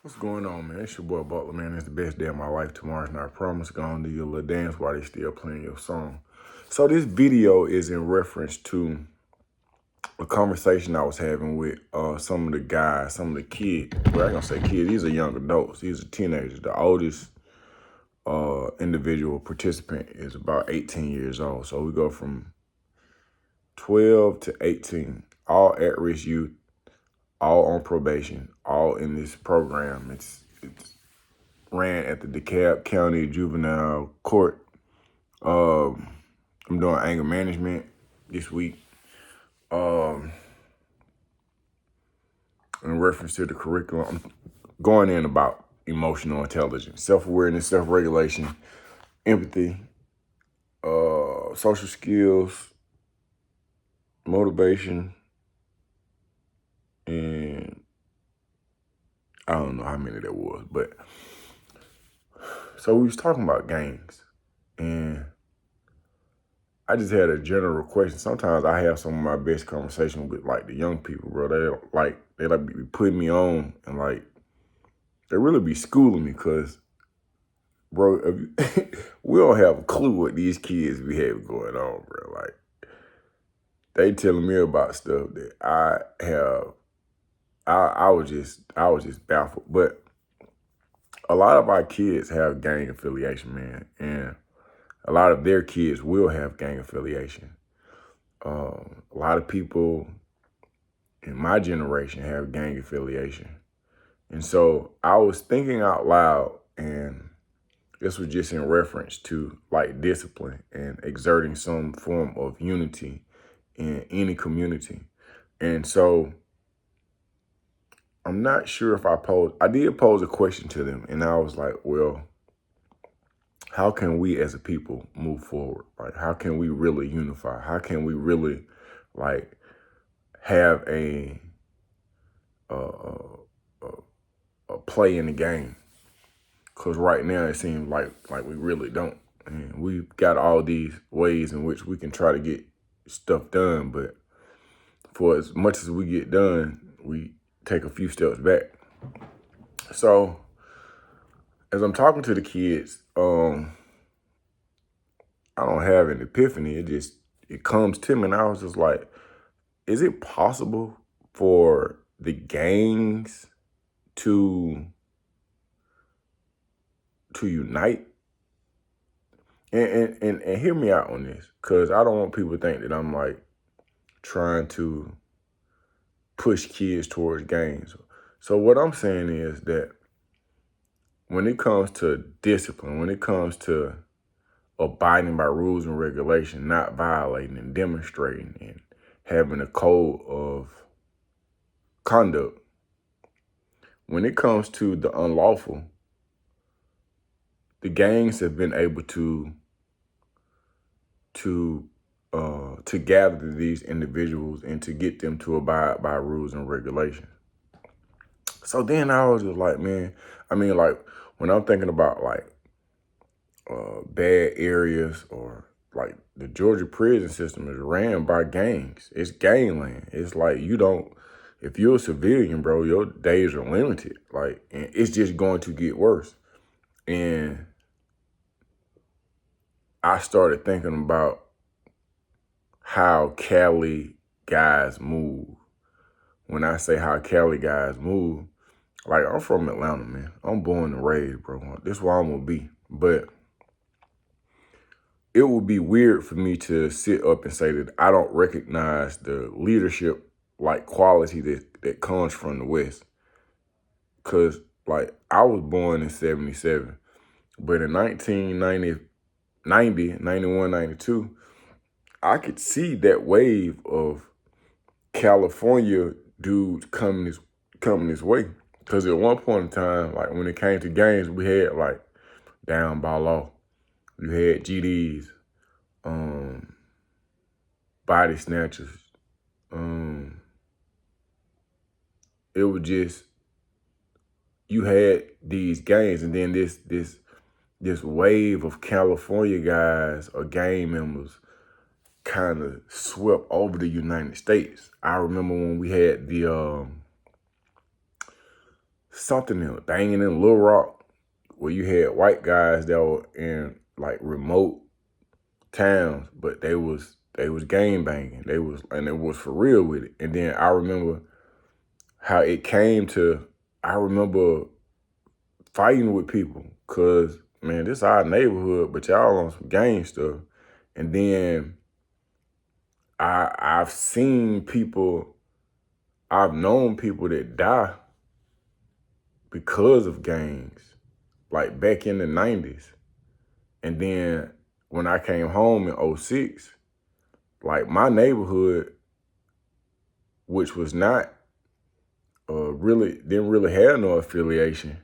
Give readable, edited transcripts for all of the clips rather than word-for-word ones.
What's going on, man? It's your boy Butler, man. It's the best day of my life. Tomorrow's not promised. Go on, do your little dance while they still playing your song. So this video is in reference to a conversation I was having with some of the guys, some of the kids. Well, I ain't gonna say kids. These are young adults. These are teenagers. The oldest individual participant is about 18 years old. So we go from 12 to 18, all at-risk youth, all on probation, all in this program. It's ran at the DeKalb County Juvenile Court. I'm doing anger management this week. In reference to the curriculum, I'm going in about emotional intelligence, self-awareness, self-regulation, empathy, social skills, motivation, and I don't know how many that was, but so we was talking about gangs, and I just had a general question. Sometimes I have some of my best conversations with like the young people, bro. They be putting me on, and like they really be schooling me, cause bro, we don't have a clue what these kids be having going on, bro. Like they telling me about stuff that I have. I was just baffled. But a lot of our kids have gang affiliation, man, and a lot of their kids will have gang affiliation. A lot of people in my generation have gang affiliation. And so I was thinking out loud, and this was just in reference to like discipline and exerting some form of unity in any community. And so I'm not sure if I did pose a question to them, and I was like, well, how can we as a people move forward? Like, how can we really unify? How can we really like have a play in the game? Because right now it seems like we really don't. And we've got all these ways in which we can try to get stuff done, but for as much as we get done, we take a few steps back. So as I'm talking to the kids, I don't have an epiphany. It comes to me, and I was just like, is it possible for the gangs to unite? And hear me out on this, because I don't want people to think that I'm like trying to push kids towards gangs. So what I'm saying is that when it comes to discipline, when it comes to abiding by rules and regulation, not violating and demonstrating and having a code of conduct, when it comes to the unlawful, the gangs have been able to gather these individuals and to get them to abide by rules and regulations. So then I was just like, man, I mean, like when I'm thinking about like bad areas, or like the Georgia prison system is ran by gangs. It's gangland. It's like if you're a civilian, bro, your days are limited. Like, and it's just going to get worse. And I started thinking about how Cali guys move. When I say how Cali guys move, like I'm from Atlanta, man. I'm born and raised, bro. This is where I'm gonna be. But it would be weird for me to sit up and say that I don't recognize the leadership like quality that comes from the West. Cause like I was born in 77, but in 1990, 91, 92, I could see that wave of California dudes coming this way. Cause at one point in time, like when it came to games, we had like Down by Law. You had GDs, body snatchers. It was just, you had these gangs, and then this wave of California guys or gang members kind of swept over the United States. I remember when we had the something in banging in Little Rock, where you had white guys that were in like remote towns, but they was gang banging. And it was for real with it. And then I remember how it came to, I remember fighting with people, cause man, this our neighborhood, but y'all on some gang stuff. And then I've seen people, I've known people that die because of gangs, like back in the 90s. And then when I came home in 06, like my neighborhood, which was not didn't really have no affiliation.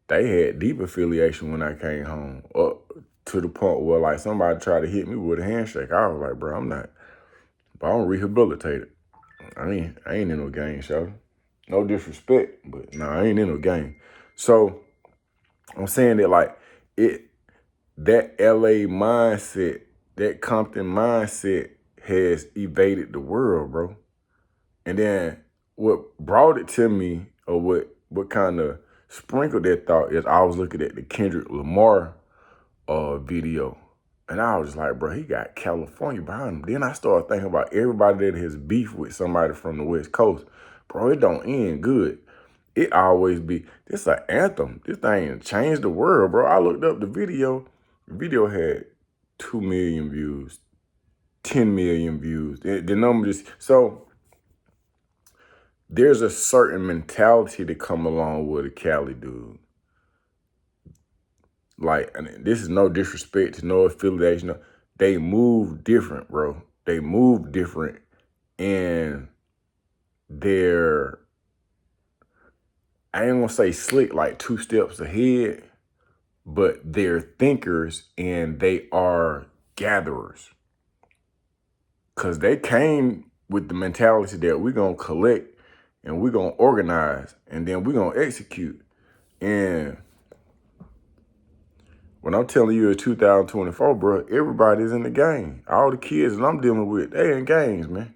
They had deep affiliation when I came home, up to the point where like somebody tried to hit me with a handshake. I was like, bro, I don't rehabilitate it. I ain't in no gang, show. No disrespect, but nah, I ain't in no gang. So I'm saying that like that LA mindset, that Compton mindset has evaded the world, bro. And then what brought it to me, or what kind of sprinkled that thought, is I was looking at the Kendrick Lamar video. And I was just like, bro, he got California behind him. Then I started thinking about everybody that has beef with somebody from the West Coast. Bro, it don't end good. It always be, this an anthem. This thing changed the world, bro. I looked up the video. The video had 2 million views, 10 million views. The number just, so there's a certain mentality to come along with a Cali dude. Like, and this is no disrespect to no affiliation. No, they move different, bro. They move different, and they're, I ain't gonna say slick, like 2 steps ahead, but they're thinkers and they are gatherers. Cause they came with the mentality that we're gonna collect and we're gonna organize and then we're gonna execute. And when I'm telling you in 2024, bro, everybody's in the game. All the kids that I'm dealing with, they in gangs, man.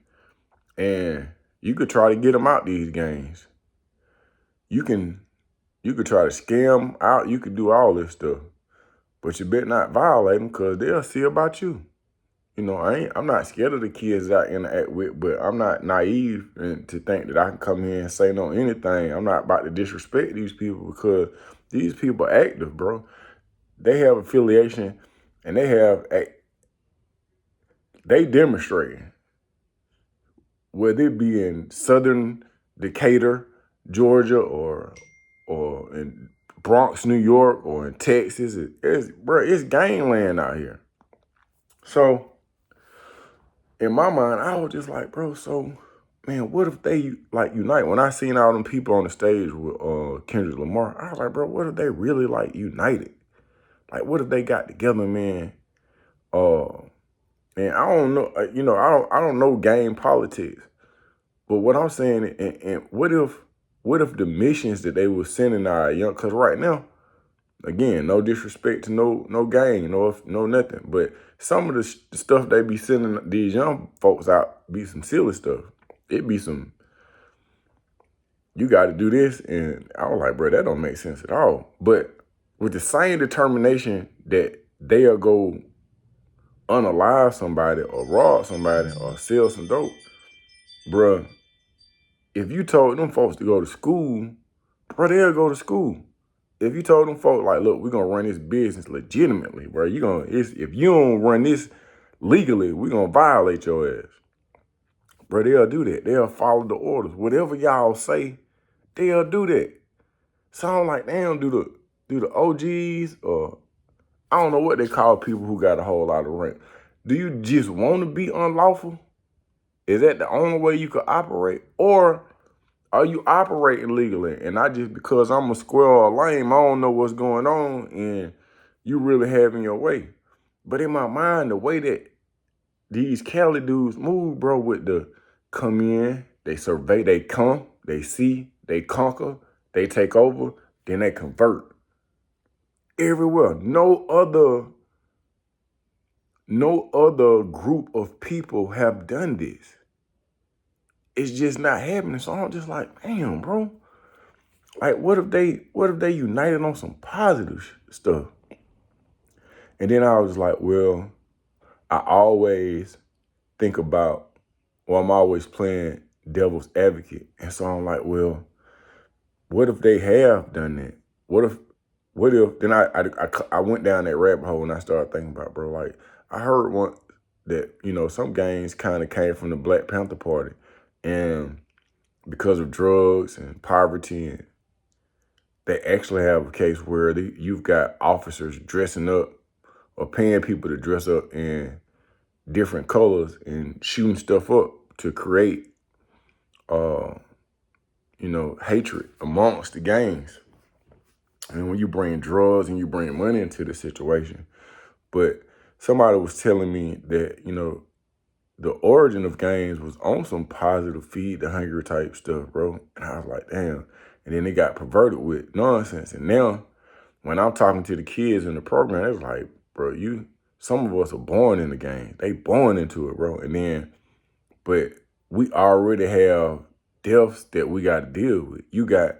And you could try to get them out these gangs. You could try to scam them out. You could do all this stuff. But you better not violate them, because they'll see about you. You know, I'm not scared of the kids that I interact with, but I'm not naive to think that I can come here and say no anything. I'm not about to disrespect these people, because these people are active, bro. They have affiliation, and they demonstrating. Whether it be in southern Decatur, Georgia, or in Bronx, New York, or in Texas, it's gangland out here. So in my mind, I was just like, bro, so man, what if they like unite? When I seen all them people on the stage with Kendrick Lamar, I was like, bro, what if they really like united? Like, what if they got together, man? And I don't know, I don't know game politics, but what I'm saying, and what if the missions that they were sending our young, because right now, again, no disrespect to no gang, no nothing, but some of the stuff they be sending these young folks out be some silly stuff. It be some, you got to do this, and I was like, bro, that don't make sense at all. But with the same determination that they'll go unalive somebody or rob somebody or sell some dope, bruh, if you told them folks to go to school, bro, they'll go to school. If you told them folks, like, look, we're going to run this business legitimately, bro, if you don't run this legally, we're going to violate your ass. Bro, they'll do that. They'll follow the orders. Whatever y'all say, they'll do that. Sound like they don't do the OGs, or I don't know what they call people who got a whole lot of rent. Do you just want to be unlawful? Is that the only way you could operate? Or are you operating legally, and not just because I'm a square or a lame, I don't know what's going on, and you really having your way? But in my mind, the way that these Cali dudes move, bro, with the come in, they survey, they come, they see, they conquer, they take over, then they convert. Everywhere. No other group of people have done this. It's just not happening. So I'm just like, damn, bro. Like, what if they united on some positive stuff? And then I was like, well, I always think about, well, I'm always playing devil's advocate. And so I'm like, well, what if they have done that? What if, then I went down that rabbit hole and I started thinking about, bro, like, I heard once that, some gangs kind of came from the Black Panther Party. And because of drugs and poverty, and they actually have a case where you've got officers dressing up or paying people to dress up in different colors and shooting stuff up to create, hatred amongst the gangs. And when you bring drugs and you bring money into the situation, but somebody was telling me that, the origin of gangs was on some positive feed the hungry type stuff, bro. And I was like, damn. And then they got perverted with nonsense. And now when I'm talking to the kids in the program, it's like, bro, some of us are born in the game. They born into it, bro. And then, but we already have deaths that we got to deal with. You got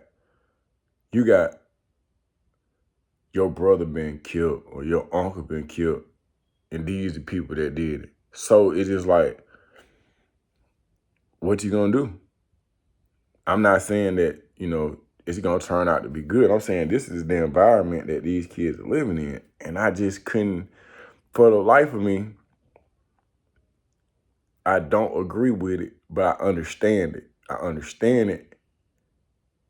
your brother being killed or your uncle being killed, and these are the people that did it. So it's just like, what you gonna do? I'm not saying that, it's gonna turn out to be good. I'm saying this is the environment that these kids are living in. And I just couldn't, for the life of me, I don't agree with it, but I understand it.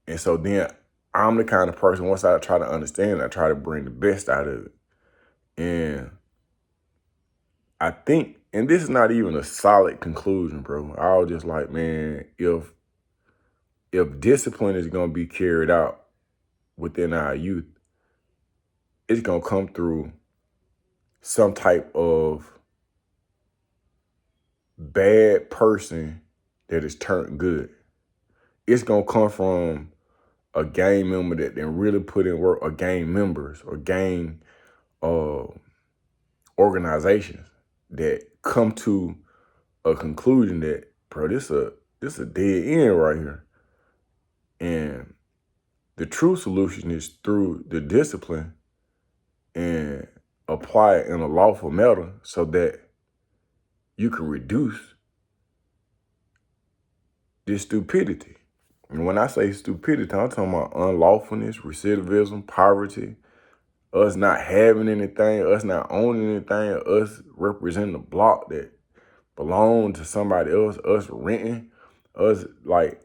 And so then I'm the kind of person, once I try to understand, I try to bring the best out of it. And I think, and this is not even a solid conclusion, bro. I was just like, man, if discipline is gonna be carried out within our youth, it's gonna come through some type of bad person that is turned good. It's gonna come from a gang member that then really put in work, or gang members, or gang organizations that come to a conclusion that, bro, this a dead end right here. And the true solution is through the discipline and apply it in a lawful manner so that you can reduce this stupidity. And when I say stupidity, I'm talking about unlawfulness, recidivism, poverty, us not having anything, us not owning anything, us representing a block that belong to somebody else, us renting, us like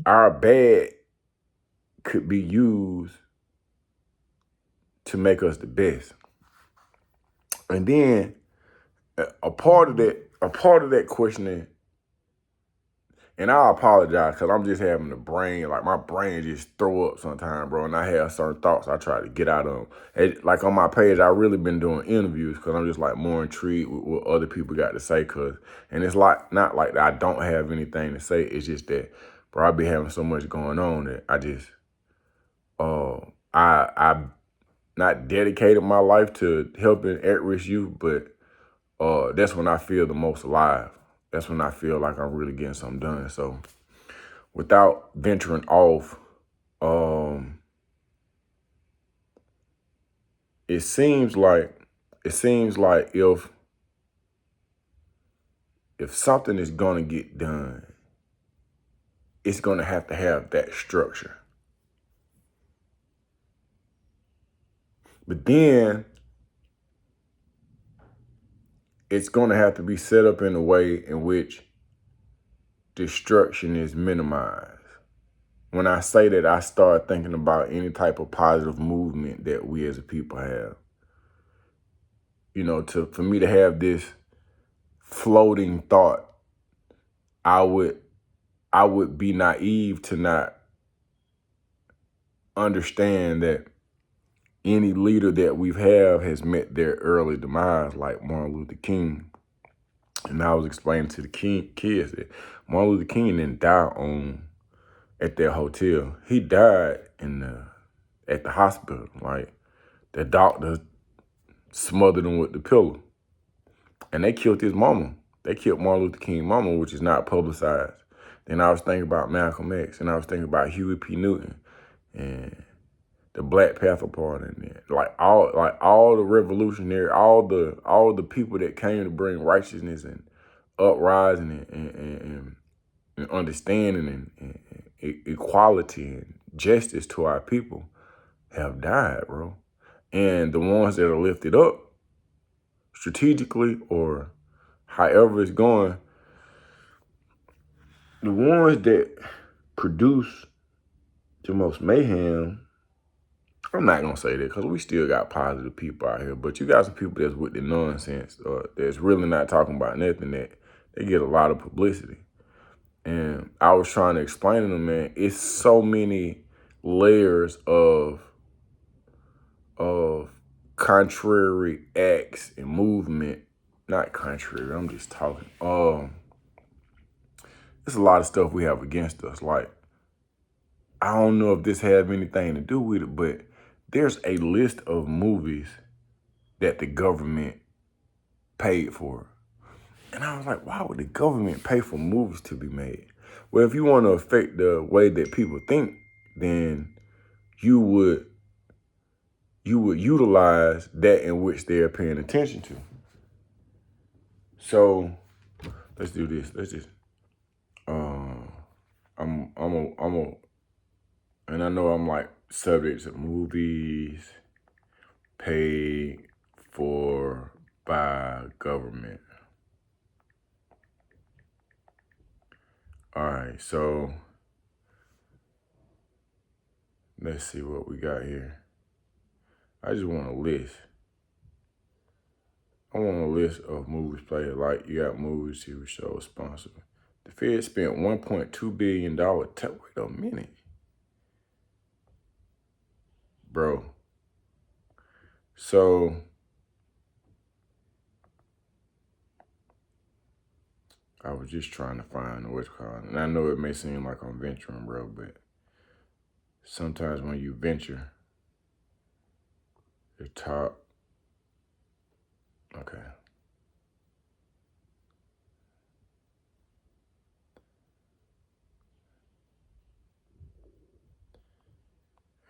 our bad could be used to make us the best. And then a part of that questioning, and I apologize because I'm just having the brain, like my brain just throw up sometimes, bro. And I have certain thoughts I try to get out of them. Like on my page, I really been doing interviews because I'm just like more intrigued with what other people got to say. And it's like, not like that I don't have anything to say. It's just that, bro, I be having so much going on that I just, I not dedicated my life to helping at-risk youth, but that's when I feel the most alive. That's when I feel like I'm really getting something done. So without venturing off, it seems like if something is gonna get done, it's gonna have to have that structure. But then it's gonna have to be set up in a way in which destruction is minimized. When I say that, I start thinking about any type of positive movement that we as a people have. For me to have this floating thought, I would be naive to not understand that any leader that we've have has met their early demise, like Martin Luther King. And I was explaining to the kids that Martin Luther King didn't die at their hotel. He died at the hospital. Like, the doctor smothered him with the pillow. And they killed his mama. They killed Martin Luther King's mama, which is not publicized. Then I was thinking about Malcolm X, and I was thinking about Huey P. Newton and the Black Panther Party, and all the revolutionary, all the people that came to bring righteousness and uprising and understanding and equality and justice to our people have died, bro. And the ones that are lifted up strategically or however it's going, the ones that produce the most mayhem, I'm not going to say that because we still got positive people out here, but you got some people that's with the nonsense that's really not talking about nothing, that they get a lot of publicity. And I was trying to explain to them, man, it's so many layers of contrary acts and movement. Not contrary, I'm just talking. There's a lot of stuff we have against us. Like, I don't know if this have anything to do with it, but there's a list of movies that the government paid for. And I was like, why would the government pay for movies to be made? Well, if you want to affect the way that people think, then you would utilize that in which they're paying attention to. So let's do this. Let's just and I know I'm like subject to movies paid for by government. All right, so let's see what we got here. I just want a list. I want a list of movies played. Like, you got movies, TV shows, sponsored. The Fed spent $1.2 billion. Wait a minute. Bro. So, I was just trying to find what's called. And I know it may seem like I'm venturing, bro, but sometimes when you venture, the top. Okay.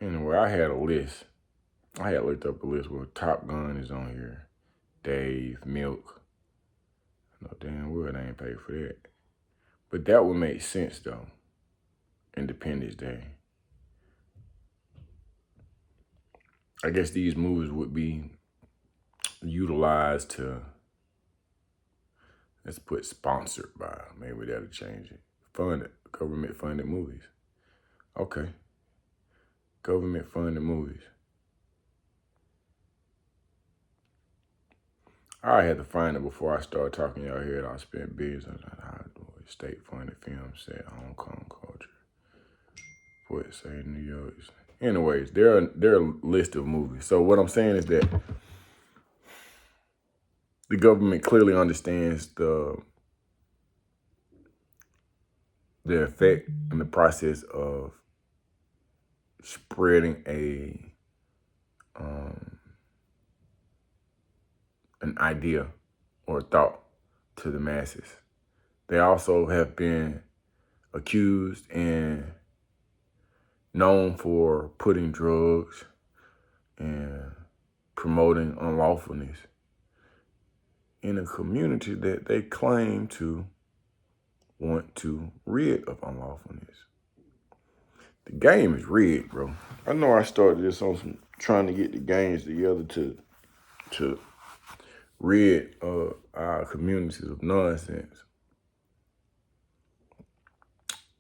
Anyway, I had a list. I had looked up a list where Top Gun is on here. Dave, Milk. No damn well they ain't paid for that. But that would make sense though. Independence Day. I guess these movies would be utilized to, let's put sponsored by. Maybe that'll change it. Funded, government funded movies. Okay. Government funded movies. I had to find it before I started talking y'all here. I spent billions on state funded films set Hong Kong culture. What say New York? Anyways, there are a list of movies. So what I'm saying is that the government clearly understands the effect and the process of spreading an idea or a thought to the masses. They also have been accused and known for putting drugs and promoting unlawfulness in a community that they claim to want to rid of unlawfulness. The game is rigged, bro. I know I started this on some trying to get the games together to rid our communities of nonsense.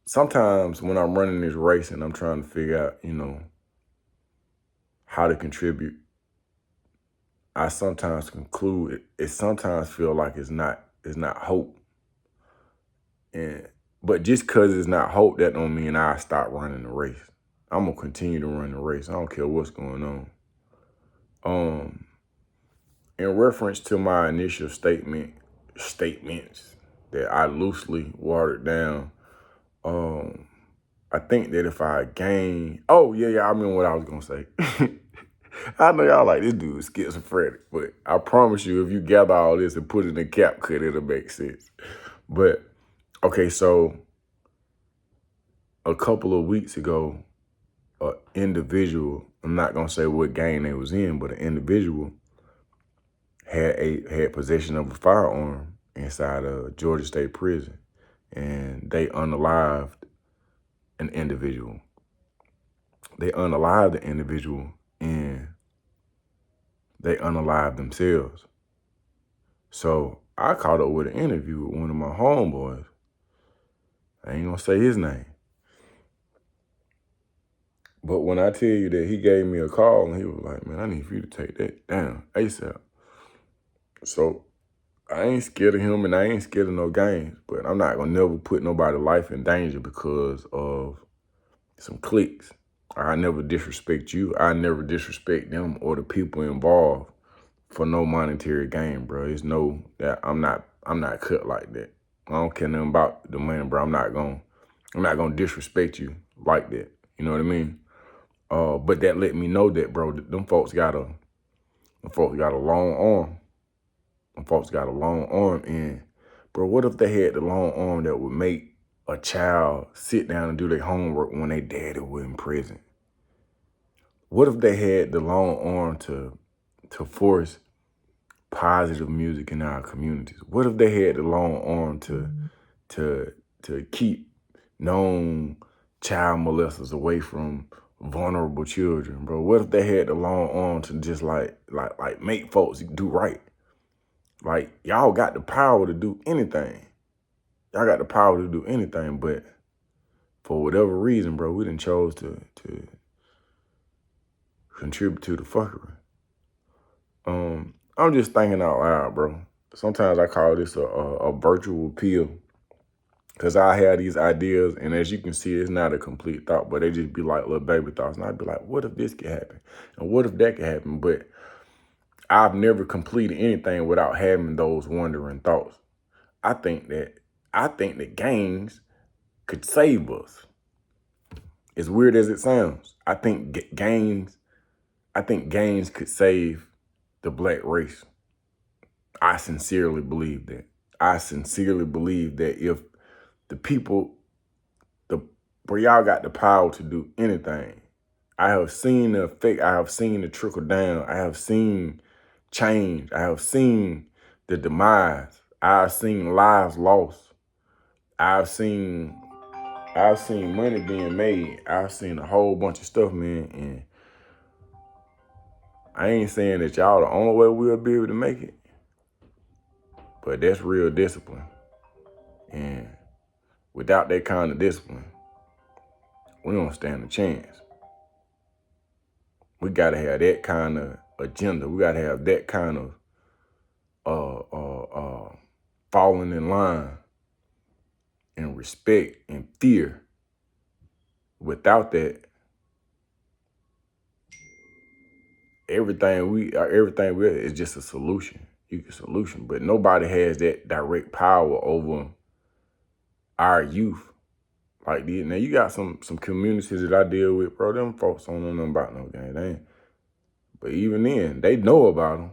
Sometimes when I'm running this race and I'm trying to figure out, how to contribute, I sometimes conclude it sometimes feel like it's not hope. But just because it's not hope, that don't mean I stop running the race. I'm gonna continue to run the race. I don't care what's going on. In reference to my initial statements that I loosely watered down, I think that if I gain, I remember what I was gonna say. I know y'all like, this dude is schizophrenic, but I promise you, if you gather all this and put it in a cap cut, it'll make sense. But okay, so a couple of weeks ago, an individual, I'm not gonna say what gang they was in, but an individual had possession of a firearm inside a Georgia State prison, and they unalived an individual. They unalived the individual, and they unalived themselves. So I caught up with an interview with one of my homeboys. I ain't gonna say his name. But when I tell you that he gave me a call and he was like, man, I need for you to take that down ASAP. So I ain't scared of him and I ain't scared of no games, but I'm not gonna never put nobody's life in danger because of some cliques. I never disrespect you. I never disrespect them or the people involved for no monetary gain, bro. It's no that I'm not cut like that. I don't care nothing about the money, bro. I'm not gonna disrespect you like that. You know what I mean? But that let me know that, bro, them folks got a long arm. Them folks got a long arm, and bro, what if they had the long arm that would make a child sit down and do their homework when their daddy was in prison? What if they had the long arm to force positive music in our communities? What if they had the long arm to keep known child molesters away from vulnerable children, bro? What if they had the long arm to just like make folks do right? Like, y'all got the power to do anything. Y'all got the power to do anything, but for whatever reason, bro, we done chose to contribute to the fuckery. I'm just thinking out loud, bro. Sometimes I call this a virtual pill, because I have these ideas, and as you can see, it's not a complete thought, but they just be like little baby thoughts. And I'd be like, what if this could happen? And what if that could happen? But I've never completed anything without having those wondering thoughts. I think that gangs could save us. As weird as it sounds, I think gangs could save the black race. I sincerely believe that. I sincerely believe that if the people, where y'all got the power to do anything. I have seen the effect. I have seen the trickle down. I have seen change. I have seen the demise. I have seen lives lost. I've seen money being made. I've seen a whole bunch of stuff, man. And I ain't saying that y'all the only way we'll be able to make it, but that's real discipline. And without that kind of discipline, we don't stand a chance. We gotta have that kind of agenda. We gotta have that kind of falling in line and respect and fear. Without that, everything we is just a solution. Solution, but nobody has that direct power over our youth. Like this. Now you got some communities that I deal with, bro. Them folks don't know nothing about no game. They ain't. But even then, they know about them.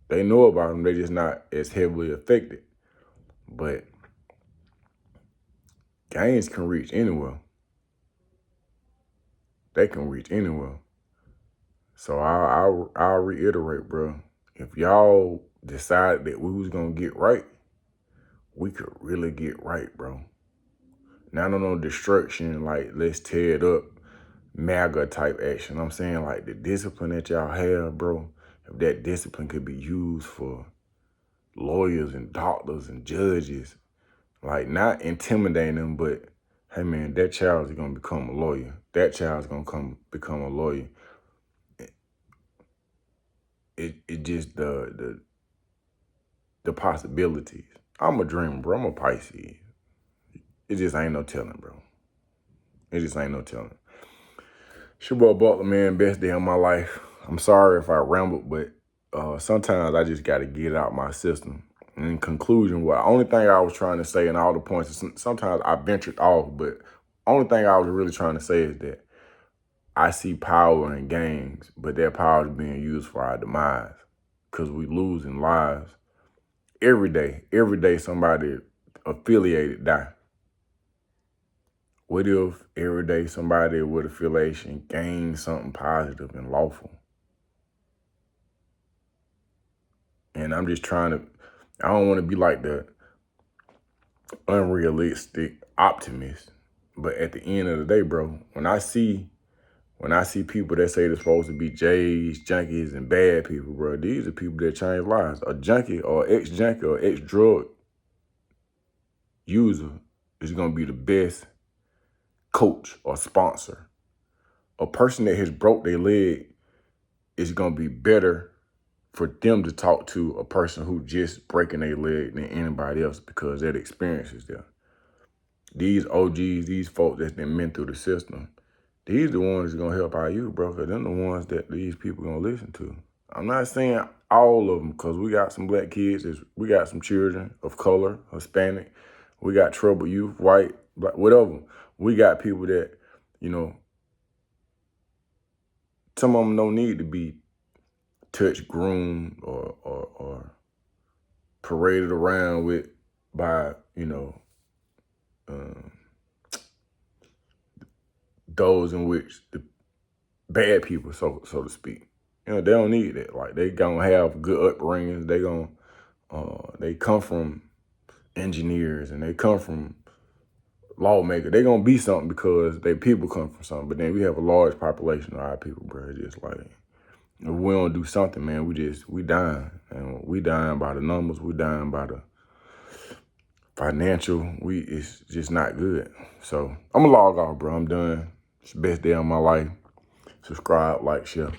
They know about them. They just not as heavily affected. But gangs can reach anywhere. They can reach anywhere. So I'll reiterate, bro. If y'all decide that we was gonna get right, we could really get right, bro. Now, I don't know destruction, like let's tear it up, MAGA type action. I'm saying like the discipline that y'all have, bro. If that discipline could be used for lawyers and doctors and judges, like not intimidating them, but hey man, that child is gonna become a lawyer. That child's gonna become a lawyer. It just the possibilities. I'm a dreamer, bro. I'm a Pisces. It just ain't no telling, bro. It just ain't no telling. It's your boy Butler, man. Best day of my life. I'm sorry if I rambled, but sometimes I just got to get it out my system. And in conclusion, the only thing I was trying to say in all the points, sometimes I ventured off, but only thing I was really trying to say is that I see power in gangs, but that power is being used for our demise because we losing lives every day. Every day somebody affiliated die. What if every day somebody with affiliation gains something positive and lawful? And I'm just trying to, I don't want to be like the unrealistic optimist. But at the end of the day, bro, when I see people that say they're supposed to be J's, junkies, and bad people, bro, these are people that change lives. A junkie or ex-junkie or ex-drug user is going to be the best coach or sponsor. A person that has broke their leg is going to be better for them to talk to a person who just breaking their leg than anybody else because that experience is there. These OGs, these folks that's been been through the system, these the ones that's going to help out you, bro, because they're the ones that these people going to listen to. I'm not saying all of them, because we got some black kids, we got some children of color, Hispanic, we got troubled youth, white, black, whatever. We got people that, some of them don't need to be touched, groomed, or paraded around with by, those in which the bad people, so to speak. They don't need that. Like, they gonna have good upbringings. They come from engineers and they come from lawmakers. They gonna be something because they people come from something. But then we have a large population of our people, bro. It's just like, if we don't do something, man, we dying. And we dying by the numbers. We dying by the financial. It's just not good. So I'm gonna log off, bro. I'm done. It's the best day of my life. Subscribe, like, share.